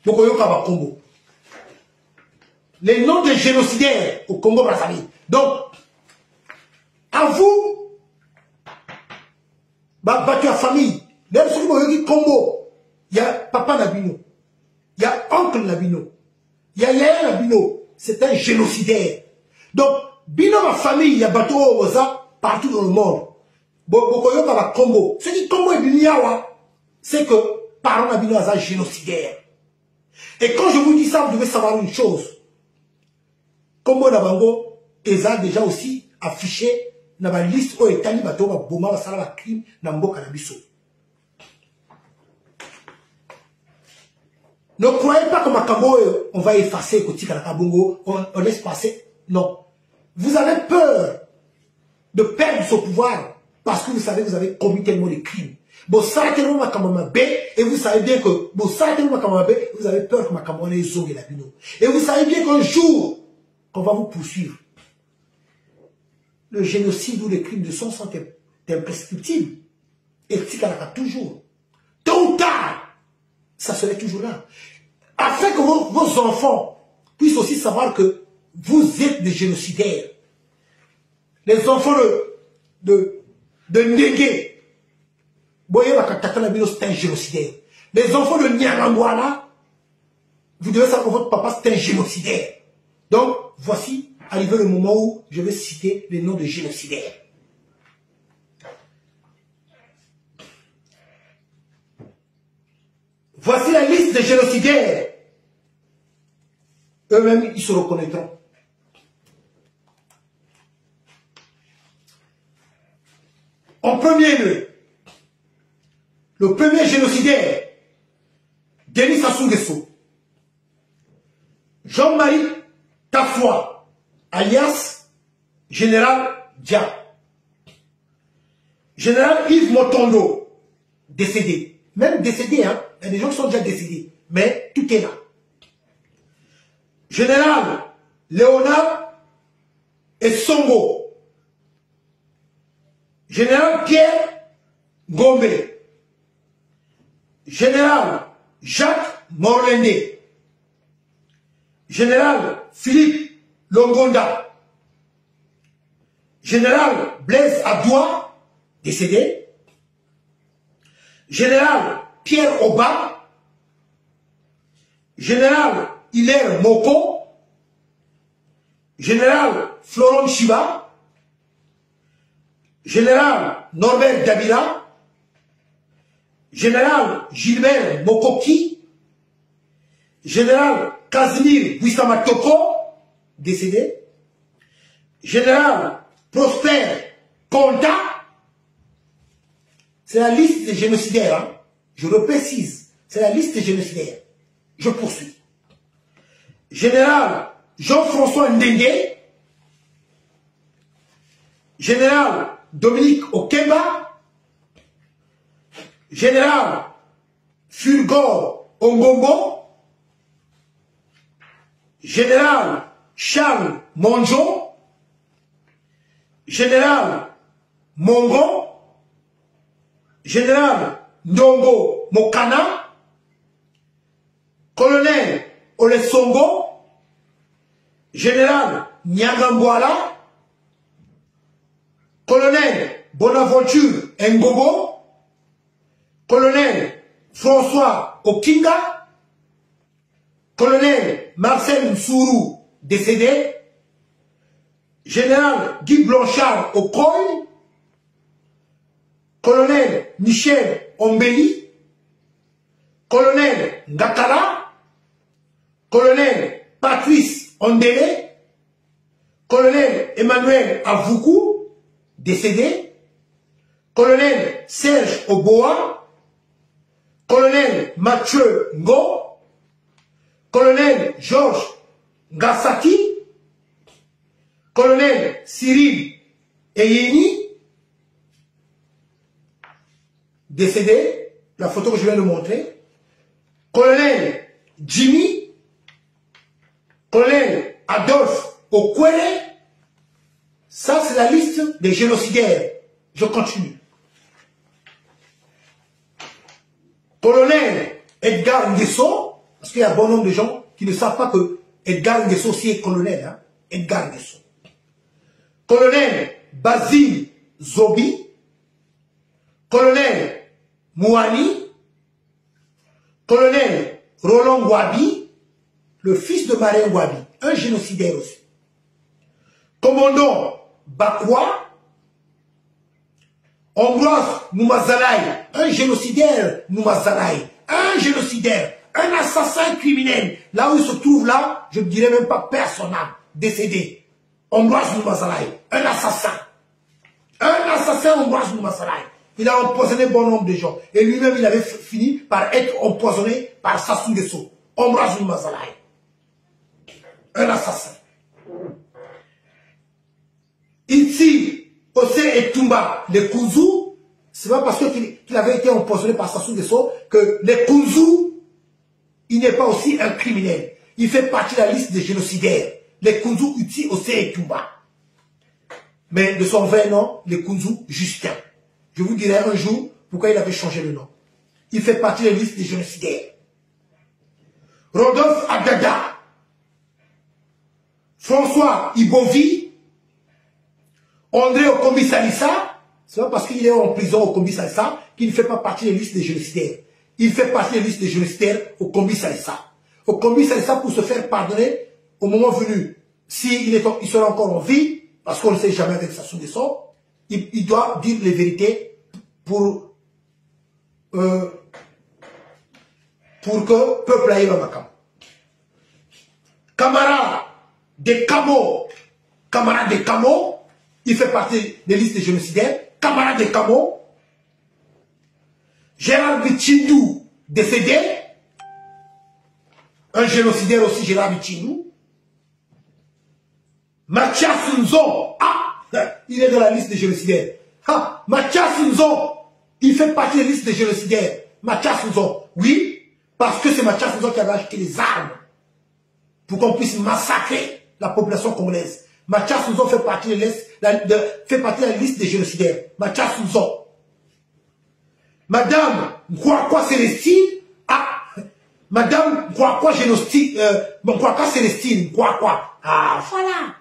Bokoyoka Congo. Les noms des génocidaires au Congo-Brazzaville. Donc, à vous, battu à famille, même si vous avez Congo, il y a papa Nabino, il y a oncle Nabino, il y a Yaya Nabino, c'est un génocidaire. Donc, Bino, ma famille, il y a bateau au partout dans le monde. Bokoyoka va Congo. Ce qui Congo est Biniawa, c'est que parents Nabino a un génocidaire. Et quand je vous dis ça, vous devez savoir une chose. Congo Nabango, ils ont déjà aussi affiché dans la liste où est allé bateau boma basala ba crime na mboka na biso. Ne croyez pas que Makambo on va effacer Kotika na Kabongo, on laisse passer. Non. Vous avez peur de perdre ce pouvoir parce que vous savez que vous avez commis tellement de crimes. Bon, ça tellement Makamama B et vous savez bien que bon, ça tellement Makamama B, vous avez peur que Makamama ait zongué la bino. Et vous savez bien qu'un jour qu'on va vous poursuivre. Le génocide ou les crimes de sang sont imprescriptibles. Et Tikalaka toujours. Tôt ou tard, ça serait toujours là. Afin que vos enfants puissent aussi savoir que vous êtes des génocidaires. Les enfants de Ndege. Boye Wakatakana c'est un génocidaire. Les enfants de Nyangangwana, vous devez savoir que votre papa c'est un génocidaire. Donc, voici arrivé le moment où je vais citer les noms de génocidaires. Voici la liste des génocidaires. Eux-mêmes, ils se reconnaîtront. En premier lieu, le premier génocidaire, Denis Sassou Nguesso, Jean-Marie Tafoua, alias Général Dia. Général Yves Motondo, décédé. Même décédé, hein. Il y a des gens qui sont déjà décédés. Mais tout est là. Général Léonard Essongo. Général Pierre Gombe. Général Jacques Morlende. Général Philippe Longonda. Général Blaise Adoua, décédé. Général Pierre Oba. Général Hilaire Moko. Général Florent Chiba. Général Norbert Dabila. Général Gilbert Mokoki. Général Casimir Buissamatoko, décédé. Général Prosper Konta. C'est la liste des génocidaires. Hein. Je le précise. C'est la liste des génocidaires. Je poursuis. Général Jean-François Ndenge. Général Dominique Okemba. Général Fulgor Ongombo. Général Charles Monjo. Général Mongo. Général Ndongo Mokana. Colonel Olesongo. Général Nyangambwala. Colonel Bonaventure Ngobo. Colonel François Okinga. Colonel Marcel Nsourou, décédé. Général Guy Blanchard Okoy. Colonel Michel Ombeli. Colonel Ngakala. Colonel Patrice Ondele. Colonel Emmanuel Avoukou, décédé. Colonel Serge Oboa. Colonel Mathieu Ngo. Colonel Georges Ngassaki. Colonel Cyril Eyeni, décédé, la photo que je viens de montrer. Colonel Jimmy. Colonel Adolphe Okwele. Ça, c'est la liste des génocidaires. Je continue. Colonel Edgar Nguesso. Parce qu'il y a un bon nombre de gens qui ne savent pas que Edgar Nguesso aussi est colonel. Hein? Edgar Nguesso. Colonel Basile Zobi. Colonel Mouani. Colonel Roland Wabi. Le fils de Marien Wabi. Un génocidaire aussi. Commandant Bakwa. Ambroise Moumazalaï, un génocidaire Moumazalaï, un génocidaire, un assassin criminel. Là où il se trouve là, je ne dirais même pas personne décédé. Ambroise Moumazalaï, un assassin. Un assassin Ambroise Moumazalaï. Il a empoisonné bon nombre de gens. Et lui-même, il avait fini par être empoisonné par Sassou Nguesso. Ambroise Moumazalaï. Un assassin. Ici, Osé et Toumba, les Kouzou, c'est pas parce qu'il avait été empoisonné par Sassou Nguesso que les Kouzou, il n'est pas aussi un criminel. Il fait partie de la liste des génocidaires. Les Kouzou, ici, Osé et Toumba. Mais de son vrai nom, les Kouzou, Justin. Je vous dirai un jour pourquoi il avait changé le nom. Il fait partie de la liste des génocidaires. Rodolphe Adada, François Ibovi, André Okombi Salissa, c'est pas parce qu'il est en prison au Okombi Salissa qu'il ne fait pas partie des listes des génocidaires. Il fait partie des listes des génocidaires au Okombi Salissa. Okombi Salissa, pour se faire pardonner, au moment venu, s'il sera encore en vie, parce qu'on ne sait jamais avec Sassou Nguesso, il doit dire les vérités pour que peuple aille au Makam. Camarade des Camo, il fait partie des listes des génocidaires. Camarade de Camo. Gérard Bichindou, décédé. Un génocidaire aussi, Gérard Bichindou. Mathias Nzo. Ah, il est dans la liste des génocidaires. Ah, Mathias Nzo, il fait partie des listes des génocidaires. Mathias Nzo, oui, parce que c'est Mathias Nzo qui avait acheté les armes pour qu'on puisse massacrer la population congolaise. Mathias Nzo fait partie de la liste des génocidaires. Mathias Nzo. Madame Nkouakwa Célestine. Ah, Madame Nkouakwa Célestine. Nkouakwa. Ah, voilà.